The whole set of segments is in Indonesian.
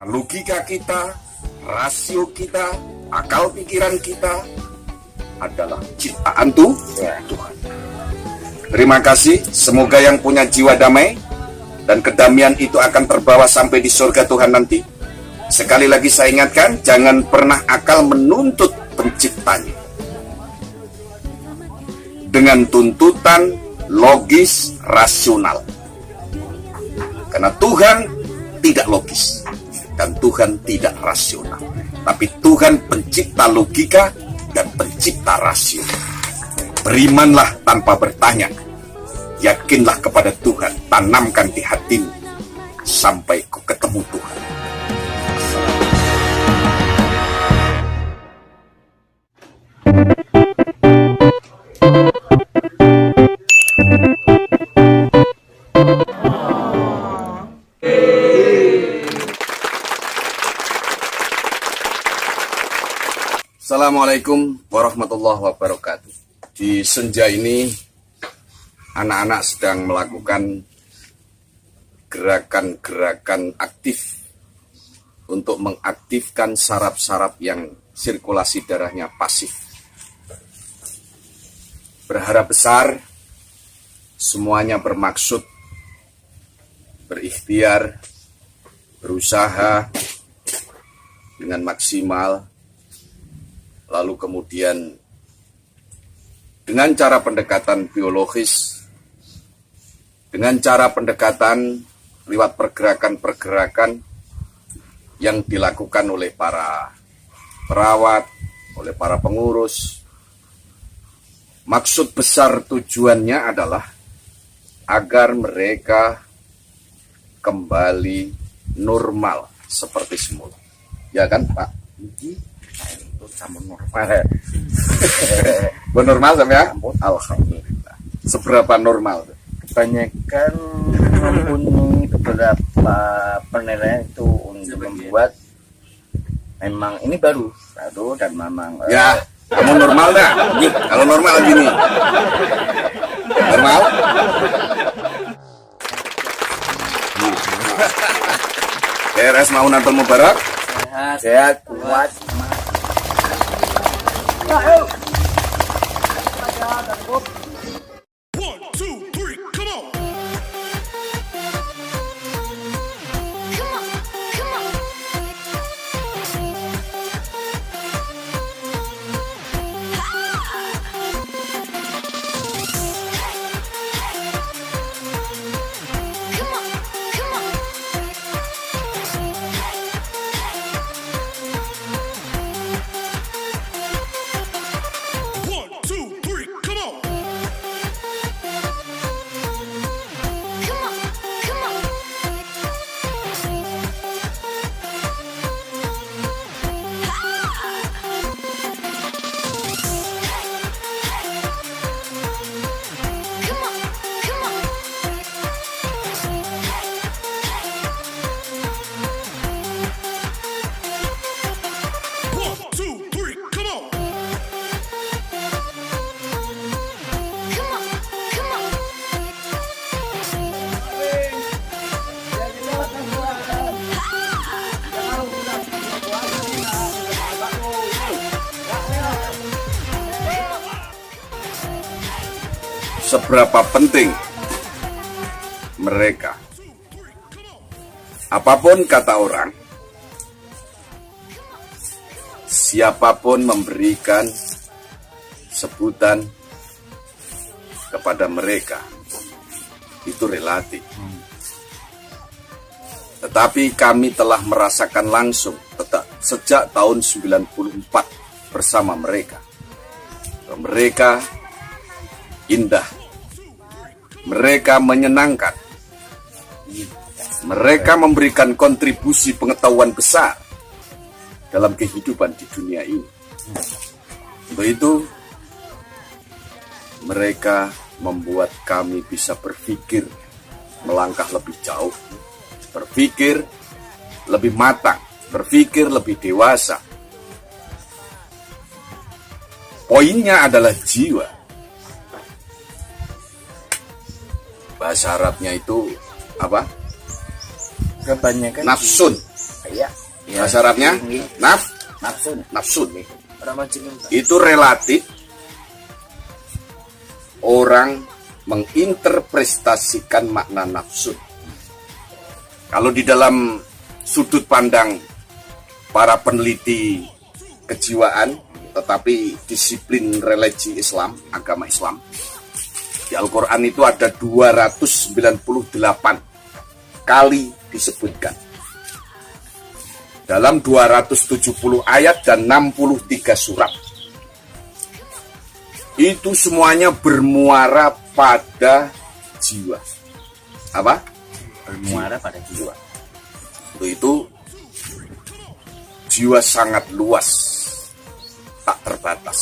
Logika kita, rasio kita, akal pikiran kita adalah ciptaan Tuhan. Terima kasih, semoga yang punya jiwa damai dan kedamaian itu akan terbawa sampai di surga Tuhan nanti. Sekali lagi saya ingatkan, jangan pernah akal menuntut penciptanya dengan tuntutan logis, rasional. Karena Tuhan tidak logis dan Tuhan tidak rasional. Tapi Tuhan pencipta logika dan pencipta rasio. Berimanlah tanpa bertanya. Yakinlah kepada Tuhan, tanamkan di hatimu sampai kau ketemu Tuhan. Assalamualaikum warahmatullahi wabarakatuh. Di senja ini anak-anak sedang melakukan gerakan-gerakan aktif untuk mengaktifkan saraf-saraf yang sirkulasi darahnya pasif. Berharap besar, semuanya bermaksud, berikhtiar, berusaha dengan maksimal, lalu kemudian dengan cara pendekatan biologis, dengan cara pendekatan lewat pergerakan-pergerakan yang dilakukan oleh para perawat, oleh para pengurus. Maksud besar tujuannya adalah agar mereka kembali normal seperti semula. Ya kan, Pak? Sama normal. Normal sama ya? Alhamdulillah. Seberapa normal? Kebanyakan mempunyai beberapa penilaian itu untuk membuat memang ini baru dan memang ya kamu normal dah. Kalau normal gini normal. RS Maunatul Mubarak sehat kuat. Seberapa penting mereka. Apapun kata orang, siapapun memberikan sebutan kepada mereka, itu relatif. Tetapi kami telah merasakan langsung sejak tahun 94 bersama mereka. Mereka indah, mereka menyenangkan, mereka memberikan kontribusi pengetahuan besar dalam kehidupan di dunia ini. Untuk itu, mereka membuat kami bisa berpikir melangkah lebih jauh, berpikir lebih matang, berpikir lebih dewasa. Poinnya adalah jiwa. Bahasa Arabnya itu apa? Kebanyakan Nafsun. Iya. Bahasa Arabnya nafsun. Itu relatif orang menginterpretasikan makna nafsun. Kalau di dalam sudut pandang para peneliti kejiwaan, tetapi disiplin religi Islam, agama Islam, di Al-Quran itu ada 298 kali disebutkan. Dalam 270 ayat dan 63 surat. Itu semuanya bermuara pada jiwa. Apa? Bermuara pada jiwa. Itu jiwa sangat luas, tak terbatas.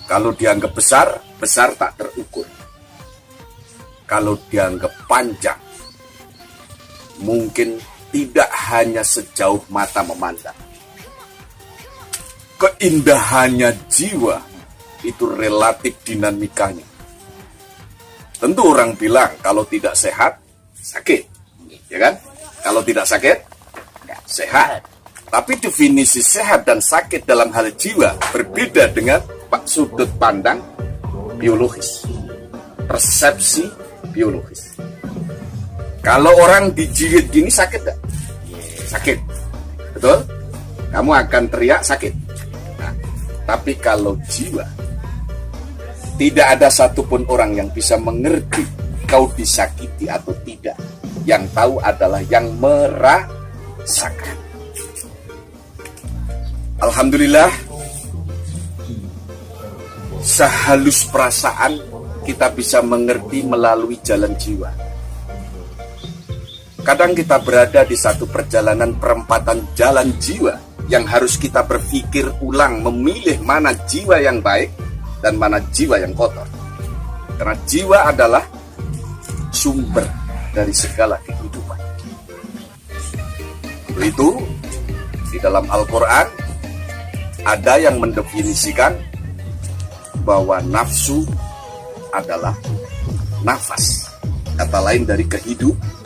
Kalau dianggap besar, besar tak terukur. Kalau dianggap panjang, mungkin tidak hanya sejauh mata memandang. Keindahannya jiwa itu relatif dinamikanya. Tentu orang bilang kalau tidak sehat, sakit, ya kan? Kalau tidak sakit, sehat. Tapi definisi sehat dan sakit dalam hal jiwa berbeda dengan sudut pandang biologis, persepsi biologis. Kalau orang digigit gini sakit gak? Sakit, betul? Kamu akan teriak sakit. Nah, tapi kalau jiwa, tidak ada satupun orang yang bisa mengerti kau disakiti atau tidak. Yang tahu adalah yang merasakan. Alhamdulillah, sehalus perasaan kita bisa mengerti melalui jalan jiwa. Kadang kita berada di satu perjalanan perempatan jalan jiwa yang harus kita berpikir ulang, memilih mana jiwa yang baik dan mana jiwa yang kotor. Karena jiwa adalah sumber dari segala kehidupan. Untuk itu, di dalam Al-Quran ada yang mendefinisikan bahwa nafsu adalah nafas, kata lain dari kehidupan.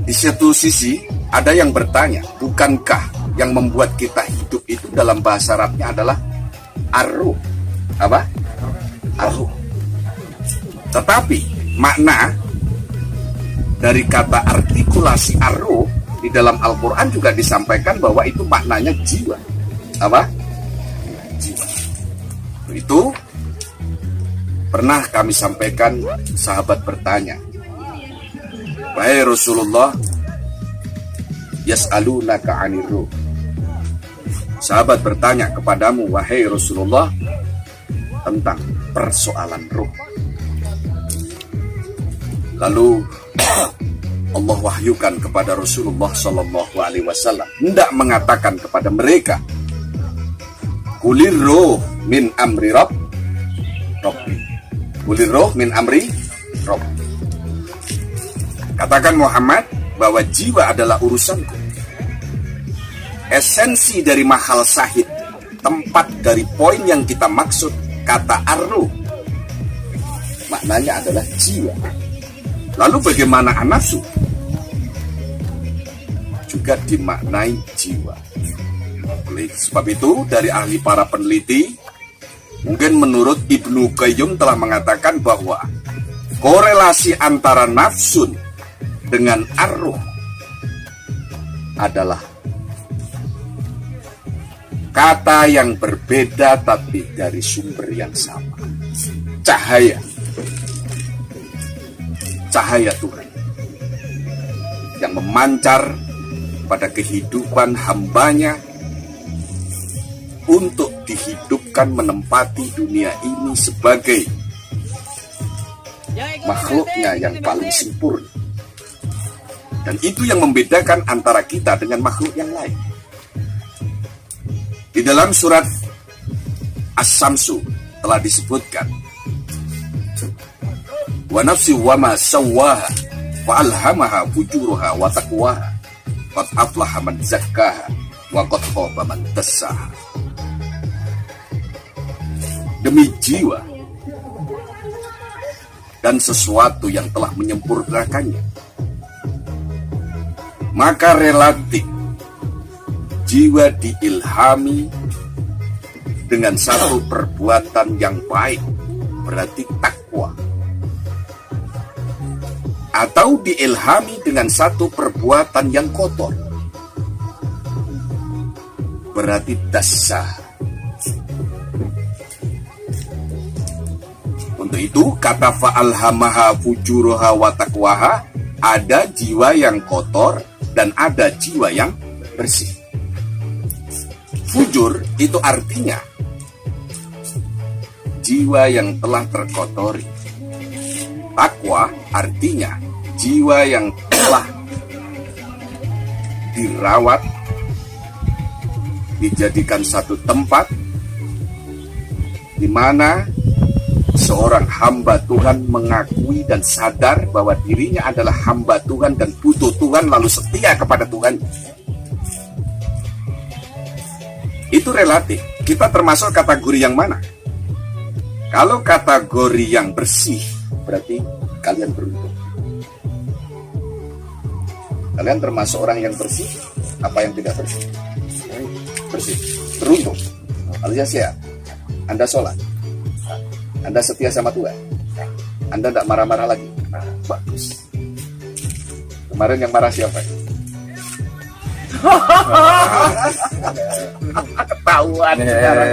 Di satu sisi ada yang bertanya, bukankah yang membuat kita hidup itu dalam bahasa Arabnya adalah ar-ruh? Apa? Ar-ruh. Tetapi makna dari kata artikulasi ar-ruh di dalam Al-Quran juga disampaikan bahwa itu maknanya jiwa. Apa? Jiwa. Itu pernah kami sampaikan, sahabat bertanya, wahai Rasulullah, yas'alunaka 'anir ruh. Sahabat bertanya kepadamu, wahai Rasulullah, tentang persoalan ruh. Lalu Allah wahyukan kepada Rasulullah SAW, hendak mengatakan kepada mereka, kulir ruh min amri Rabbi. Kulir ruh min amri Rabbi. Katakan Muhammad bahwa jiwa adalah urusanku. Esensi dari mahal syahid, tempat dari poin yang kita maksud, kata ar-ruh, maknanya adalah jiwa. Lalu bagaimana an-nafsu? Juga dimaknai jiwa. Oleh sebab itu, dari ahli para peneliti, mungkin menurut Ibnu Qayyim telah mengatakan bahwa korelasi antara nafsun dengan ar-ruh adalah kata yang berbeda tapi dari sumber yang sama. Cahaya Tuhan yang memancar pada kehidupan hambanya untuk dihidupkan menempati dunia ini sebagai makhluknya yang paling sempurna. Dan itu yang membedakan antara kita dengan makhluk yang lain. Di dalam surat As-Samsu telah disebutkan, wa nafsi wa ma sawwaha fa alhamaha fujuraha wa taqwaha qad aflaha man zakkaha wa qad khaba man dassaha. Demi jiwa dan sesuatu yang telah menyempurnakannya, Maka relatif jiwa diilhami dengan satu perbuatan yang baik, berarti takwa. Atau diilhami dengan satu perbuatan yang kotor, berarti dasar. Untuk itu kata fa'alhamaha fujuroha wa taqwaha, ada jiwa yang kotor dan ada jiwa yang bersih. Fujur itu artinya jiwa yang telah terkotori. Takwa artinya jiwa yang telah dirawat, dijadikan satu tempat di mana seorang hamba Tuhan mengakui dan sadar bahwa dirinya adalah hamba Tuhan dan butuh Tuhan, lalu setia kepada Tuhan. Itu relatif. Kita termasuk kategori yang mana? Kalau kategori yang bersih, berarti kalian beruntung. Kalian termasuk orang yang bersih, apa yang tidak bersih? Bersih, beruntung. Alias ya, Anda sholat, Anda setia sama Tuhan, Anda tidak marah-marah lagi. Bagus. Kemarin yang marah siapa? Ketahuan sekarang.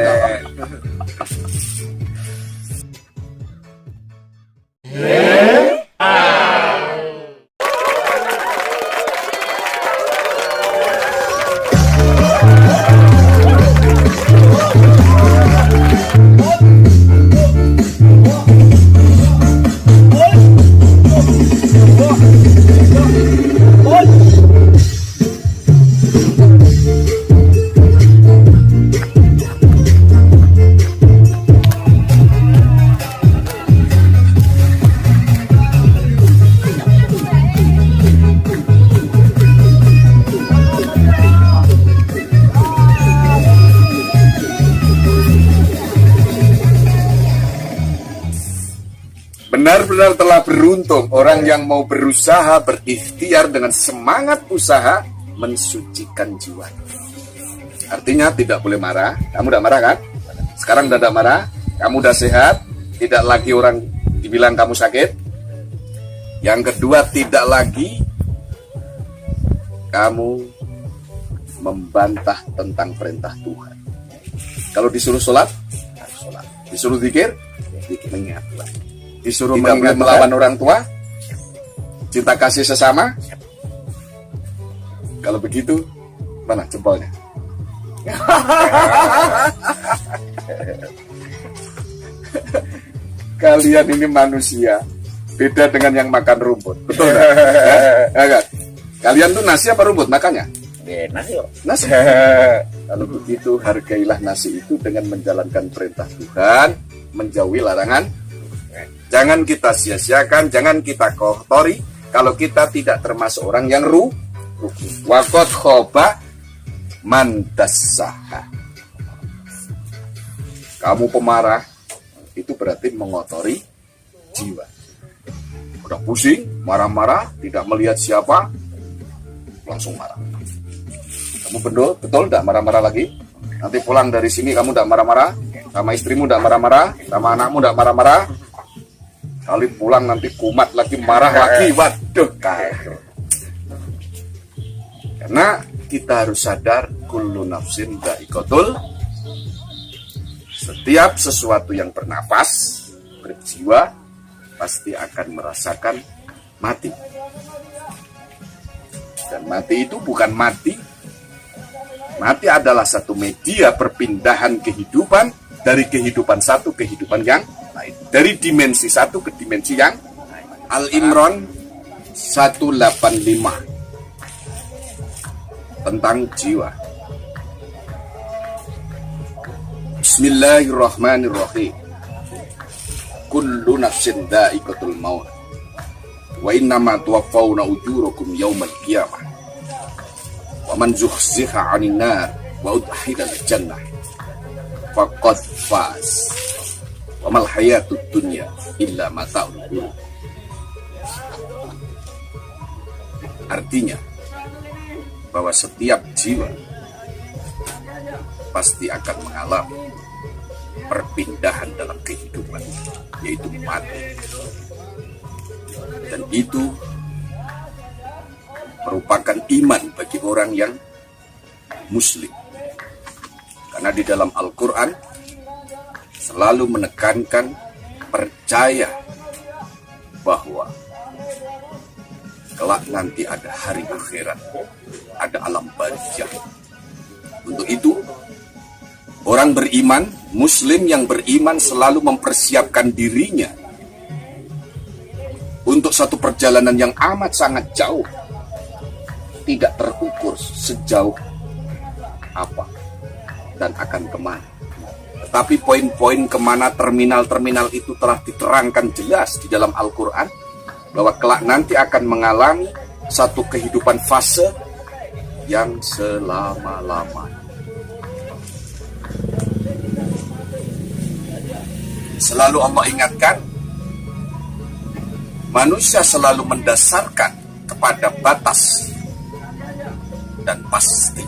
Benar-benar telah beruntung orang yang mau berusaha, berikhtiar dengan semangat usaha mensucikan jiwa. Artinya tidak boleh marah. Kamu tidak marah kan? Sekarang tidak marah, kamu sudah sehat, tidak lagi orang dibilang kamu sakit. Yang kedua, tidak lagi kamu membantah tentang perintah Tuhan. Kalau disuruh sholat, sholat. Disuruh zikir, mengingat Tuhan. Disuruh mengingat melawan orang tua, cinta kasih sesama. Kalau begitu, mana jempolnya? Kalian ini manusia, beda dengan yang makan rumput, betul nggak? Ya kan? Kalian tuh nasi apa rumput makannya? Nasi kok. Nasi. Kalau begitu, hargailah nasi itu dengan menjalankan perintah Tuhan, menjauhi larangan. Jangan kita sia-siakan, jangan kita kotori kalau kita tidak termasuk orang yang rugi. Wakot khoba mandasaha. Kamu pemarah, itu berarti mengotori jiwa. Udah pusing, marah-marah, tidak melihat siapa, langsung marah. Kamu betul tidak marah-marah lagi? Nanti pulang dari sini kamu tidak marah-marah, sama istrimu tidak marah-marah, sama anakmu tidak marah-marah. Kali pulang nanti kumat lagi, marah lagi, waduh kacau. Karena kita harus sadar, kullu nafsin dha'iqatul. Setiap sesuatu yang bernapas, berjiwa, pasti akan merasakan mati. Dan mati itu bukan mati. Mati adalah satu media perpindahan kehidupan dari kehidupan satu ke kehidupan yang lain. Dari dimensi satu ke dimensi yang lain. Al-Imran 185 tentang jiwa. Bismillahirrahmanirrahim. Kullu nafsin dha'iqatul maut. Wa innama tuwaffawna ujurakum yawmal qiyamah. Wa man zuhziha 'anil nar wa udkhila al-jannah faqad faz. Wa mal hayatud dunya illa mata'ul ghurur. Artinya, bahwa setiap jiwa pasti akan mengalami perpindahan dalam kehidupan, yaitu mati. Dan itu merupakan iman bagi orang yang muslim. Karena di dalam Al-Quran selalu menekankan percaya bahwa kelak nanti ada hari akhirat, ada alam barzakh. Untuk itu, orang beriman, muslim yang beriman selalu mempersiapkan dirinya untuk satu perjalanan yang amat sangat jauh, tidak terukur sejauh apa dan akan kemana. Tetapi poin-poin kemana terminal-terminal itu telah diterangkan jelas di dalam Al-Quran, bahwa kelak nanti akan mengalami satu kehidupan fase yang selama-lamanya. Selalu Allah ingatkan, manusia selalu mendasarkan kepada batas dan pasti.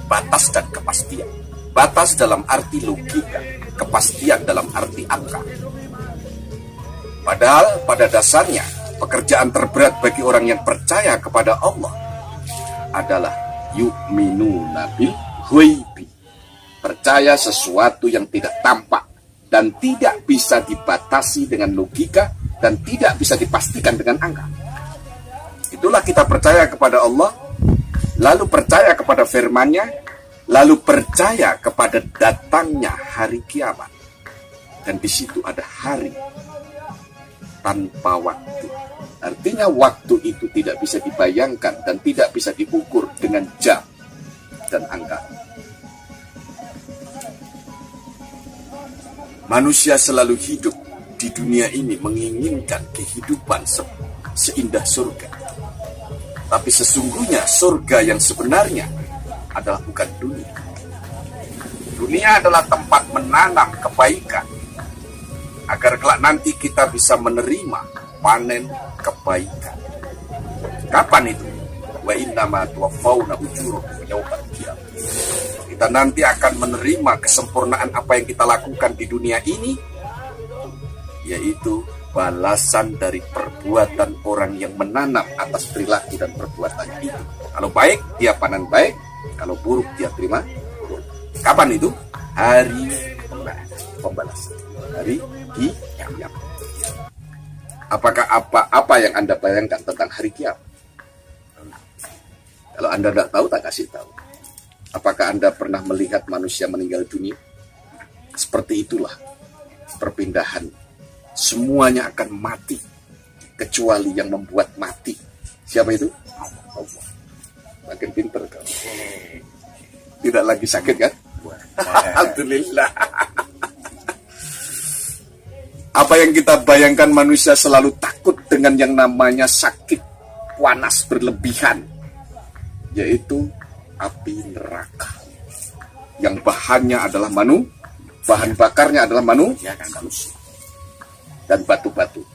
Batas dan kepastian. Batas dalam arti logika, kepastian dalam arti angka. Padahal pada dasarnya pekerjaan terberat bagi orang yang percaya kepada Allah adalah yu'minuna bil ghaibi. Percaya sesuatu yang tidak tampak dan tidak bisa dibatasi dengan logika dan tidak bisa dipastikan dengan angka. Itulah kita percaya kepada Allah, lalu percaya kepada firman-Nya, lalu percaya kepada datangnya hari kiamat. Dan di situ ada hari tanpa waktu. Artinya waktu itu tidak bisa dibayangkan dan tidak bisa diukur dengan jam dan angka. Manusia selalu hidup di dunia ini menginginkan kehidupan seindah surga. Tapi sesungguhnya surga yang sebenarnya adalah bukan dunia. Dunia adalah tempat menanam kebaikan, agar kelak nanti kita bisa menerima panen kebaikan. Kapan itu? Wa innama tuwaffawna ujurakum yaumal qiyamah. Kita nanti akan menerima kesempurnaan apa yang kita lakukan di dunia ini, yaitu balasan dari perbuatan orang yang menanam atas perilaku dan perbuatan itu. Kalau baik, dia panen baik. Kalau buruk, dia terima buruk. Kapan itu? Hari pembalasan. Hari kiamat. Apakah apa yang Anda bayangkan tentang hari kiamat? Kalau Anda tidak tahu, tak kasih tahu. Apakah Anda pernah melihat manusia meninggal dunia? Seperti itulah perpindahan. Semuanya akan mati, kecuali yang membuat mati. Siapa itu? Allah. Makin pinter kau. Tidak lagi sakit kan? Alhamdulillah. Apa yang kita bayangkan, manusia selalu takut dengan yang namanya sakit panas berlebihan, yaitu api neraka. Yang bahannya adalah bahan bakarnya adalah manusia dan batu-batu.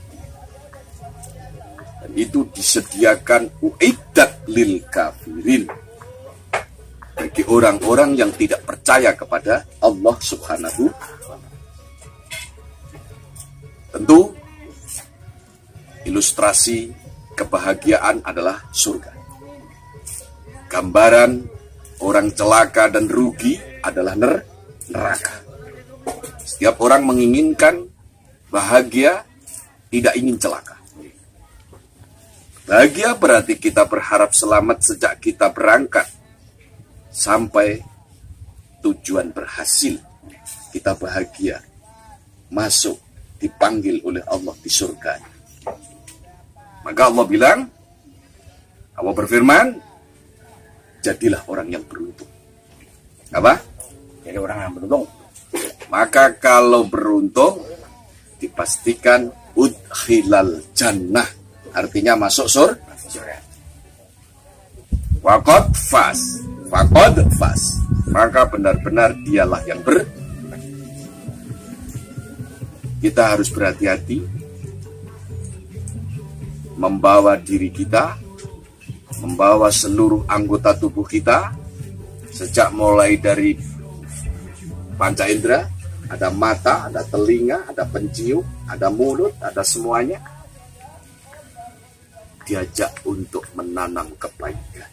Dan itu disediakan uiddat lil kafirin, bagi orang-orang yang tidak percaya kepada Allah Subhanahu wa ta'ala. Tentu ilustrasi kebahagiaan adalah surga. Gambaran orang celaka dan rugi adalah neraka. Setiap orang menginginkan bahagia, tidak ingin celaka. Bahagia berarti kita berharap selamat sejak kita berangkat sampai tujuan berhasil. Kita bahagia masuk, dipanggil oleh Allah di surga. Maka Allah bilang, Allah berfirman, jadilah orang yang beruntung. Apa? Jadi orang yang beruntung. Maka kalau beruntung, dipastikan udkhilal jannah, artinya masuk surga. Faqad faz, maka benar-benar dialah yang Kita harus berhati-hati membawa diri kita membawa seluruh anggota tubuh kita, sejak mulai dari panca indera, ada mata, ada telinga, ada pencium, ada mulut, ada semuanya, diajak untuk menanam kebaikan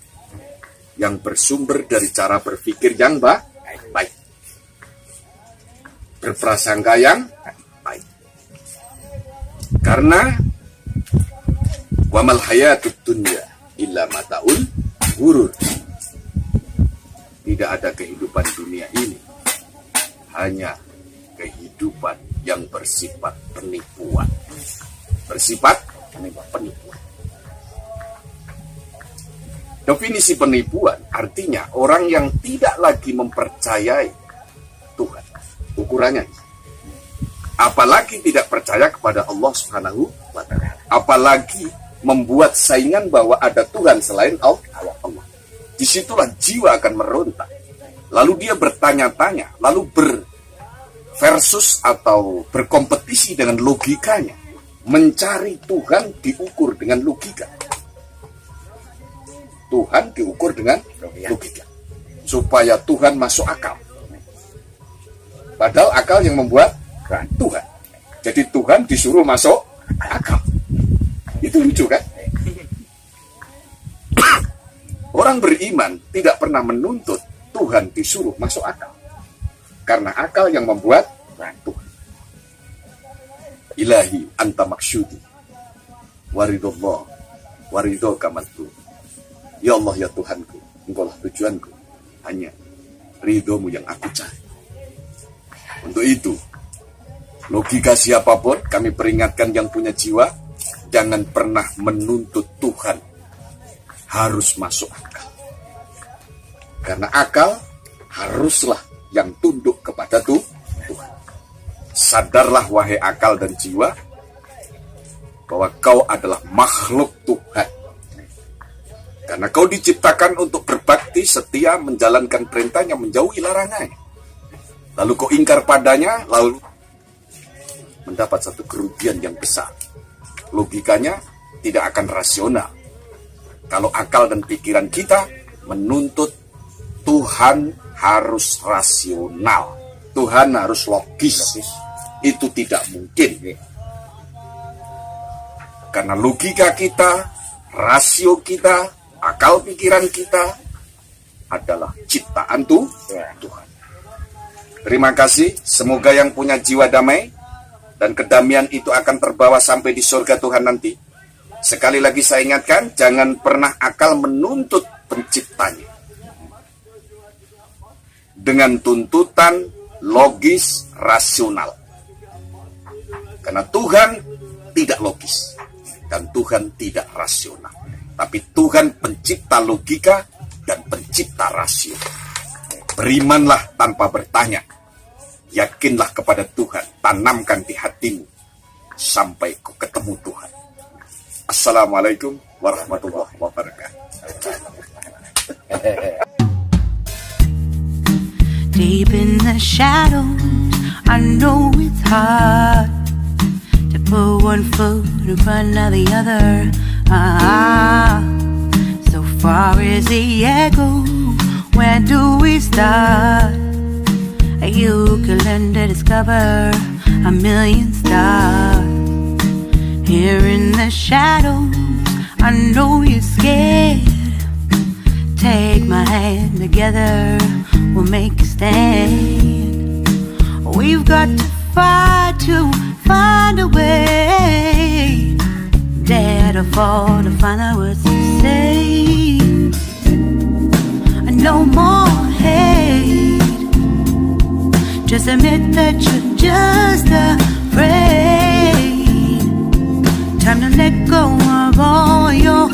yang bersumber dari cara berpikir yang baik, berprasangka yang baik. Karena wamal hayatud dunya illa mataul ghurur. Tidak ada kehidupan dunia ini, hanya kehidupan yang bersifat penipuan. Bersifat penipuan. Definisi penipuan artinya orang yang tidak lagi mempercayai Tuhan. Ukurannya. Apalagi tidak percaya kepada Allah Subhanahu wa Ta'ala. Apalagi membuat saingan bahwa ada Tuhan selain Allah. Disitulah jiwa akan meronta. Lalu dia bertanya-tanya, lalu versus atau berkompetisi dengan logikanya. Mencari Tuhan diukur dengan logika. Tuhan diukur dengan logika. Supaya Tuhan masuk akal. Padahal akal yang membuat Tuhan. Jadi Tuhan disuruh masuk akal. Itu lucu kan? Orang beriman tidak pernah menuntut Tuhan disuruh masuk akal. Karena akal yang membuat Tuhan. Ilahi anta maksudi. Waridullah. Waridul kamantu. Ya Allah, ya Tuhanku, Engkaulah tujuanku. Hanya ridhomu yang aku cari. Untuk itu, logika siapapun, kami peringatkan yang punya jiwa, jangan pernah menuntut Tuhan harus masuk akal. Karena akal haruslah yang tunduk kepada Tuhan. Sadarlah wahai akal dan jiwa, bahwa kau adalah makhluk Tuhan. Karena kau diciptakan untuk berbakti, setia, menjalankan perintahnya, menjauhi larangannya. Lalu kau ingkar padanya, lalu mendapat satu kerugian yang besar. Logikanya tidak akan rasional. Kalau akal dan pikiran kita menuntut Tuhan harus rasional. Tuhan harus logis. Itu tidak mungkin. Karena logika kita, rasio kita, akal pikiran kita adalah ciptaan Tuhan. Terima kasih. Semoga yang punya jiwa damai dan kedamaian itu akan terbawa sampai di surga Tuhan nanti. Sekali lagi saya ingatkan, jangan pernah akal menuntut penciptanya dengan tuntutan logis rasional. Karena Tuhan tidak logis dan Tuhan tidak rasional. Tapi Tuhan pencipta logika dan pencipta rasio. Berimanlah tanpa bertanya. Yakinlah kepada Tuhan. Tanamkan di hatimu sampai kau ketemu Tuhan. Assalamualaikum warahmatullahi wabarakatuh. Deep in the shadows, I know it's hard to put one foot in front of the other. So far as the echo, where do we start? You can learn to discover a million stars. Here in the shadows, I know you're scared. Take my hand, together we'll make a stand. We've got to fight to find a way. Dare to fall to find out what to say. No more hate. Just admit that you're just afraid. Time to let go of all your